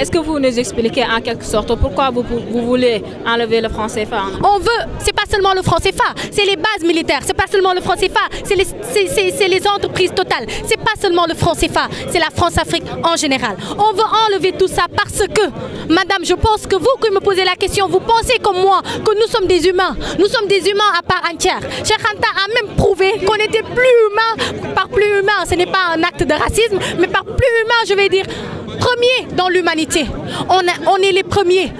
Est-ce que vous nous expliquez en quelque sorte pourquoi vous voulez enlever le franc CFA? On veut, c'est pas seulement le franc CFA, c'est les bases militaires, c'est pas seulement le franc CFA, c'est les entreprises totales, c'est pas seulement le franc CFA, c'est la France-Afrique en général. On veut enlever tout ça parce que, madame, je pense que vous qui me posez la question, vous pensez comme moi que nous sommes des humains. Nous sommes des humains à part entière. Cheikh Anta a même prouvé qu'on était plus humain. Par plus humain, ce n'est pas un acte de racisme, mais par plus humain, je vais dire, premier dans l'humanité. On est les premiers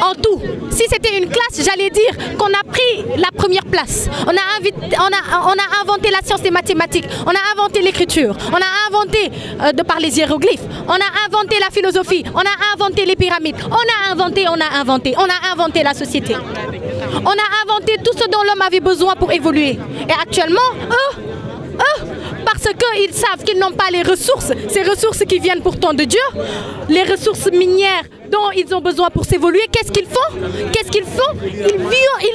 en tout. Si c'était une classe, j'allais dire qu'on a pris la première place. On a inventé la science des mathématiques, on a inventé l'écriture, on a inventé de par les hiéroglyphes, on a inventé la philosophie, on a inventé les pyramides, on a inventé la société. On a inventé tout ce dont l'homme avait besoin pour évoluer. Et actuellement, parce qu'ils savent qu'ils n'ont pas les ressources, ces ressources qui viennent pourtant de Dieu, les ressources minières dont ils ont besoin pour s'évoluer, qu'est-ce qu'ils font? Ils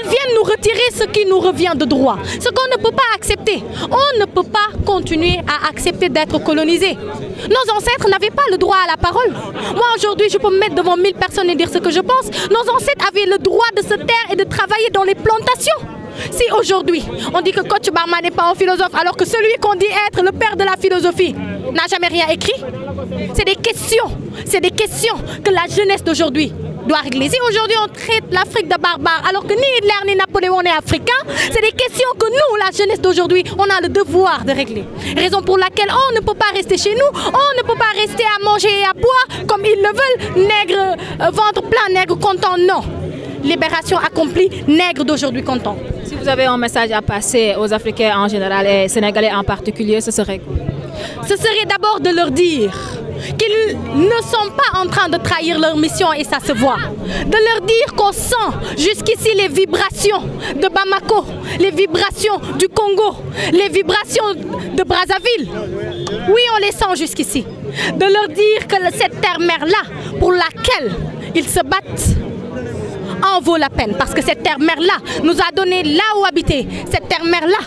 viennent nous retirer ce qui nous revient de droit. Ce qu'on ne peut pas accepter. On ne peut pas continuer à accepter d'être colonisé. Nos ancêtres n'avaient pas le droit à la parole. Moi aujourd'hui, je peux me mettre devant 1000 personnes et dire ce que je pense. Nos ancêtres avaient le droit de se taire et de travailler dans les plantations. Si aujourd'hui, on dit que Kocc Barma n'est pas un philosophe, alors que celui qu'on dit être le père de la philosophie n'a jamais rien écrit, c'est des questions que la jeunesse d'aujourd'hui doit régler. Si aujourd'hui on traite l'Afrique de barbare, alors que ni Hitler ni Napoléon n'est africain, c'est des questions que nous, la jeunesse d'aujourd'hui, on a le devoir de régler. Raison pour laquelle on ne peut pas rester chez nous, on ne peut pas rester à manger et à boire comme ils le veulent, nègre, ventre plein, nègre content, non. Libération accomplie, nègre d'aujourd'hui content. Si vous avez un message à passer aux Africains en général et Sénégalais en particulier, ce serait quoi? Ce serait d'abord de leur dire qu'ils ne sont pas en train de trahir leur mission et ça se voit. De leur dire qu'on sent jusqu'ici les vibrations de Bamako, les vibrations du Congo, les vibrations de Brazzaville. Oui, on les sent jusqu'ici. De leur dire que cette terre-mère-là, pour laquelle ils se battent, en vaut la peine. Parce que cette terre-mère-là nous a donné là où habiter. Cette terre-mère-là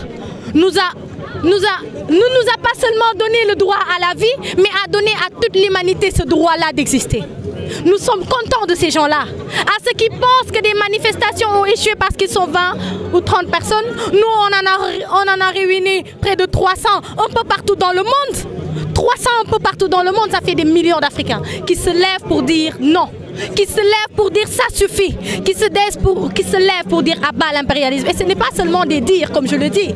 ne nous a pas seulement donné le droit à la vie, mais a donné à toute l'humanité ce droit-là d'exister. Nous sommes contents de ces gens-là. À ceux qui pensent que des manifestations ont échoué parce qu'ils sont 20 ou 30 personnes, nous on en a réuni près de 300 un peu partout dans le monde. 300 un peu partout dans le monde, ça fait des millions d'Africains qui se lèvent pour dire non. Qui se lèvent pour dire ça suffit, qui se lèvent pour dire abat l'impérialisme. Et ce n'est pas seulement des dires comme je le dis.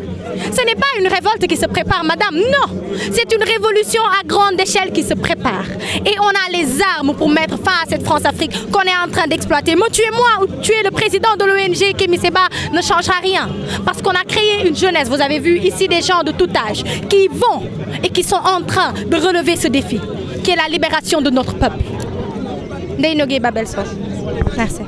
Ce n'est pas une révolte qui se prépare, madame, non. C'est une révolution à grande échelle qui se prépare. Et on a les armes pour mettre fin à cette France-Afrique qu'on est en train d'exploiter. Me tuer moi ou tuer le président de l'ONG, Kémy Séba, ne changera rien. Parce qu'on a créé une jeunesse, vous avez vu ici des gens de tout âge, qui vont et qui sont en train de relever ce défi, qui est la libération de notre peuple. Ndeye Nogué Babel Sow. Merci.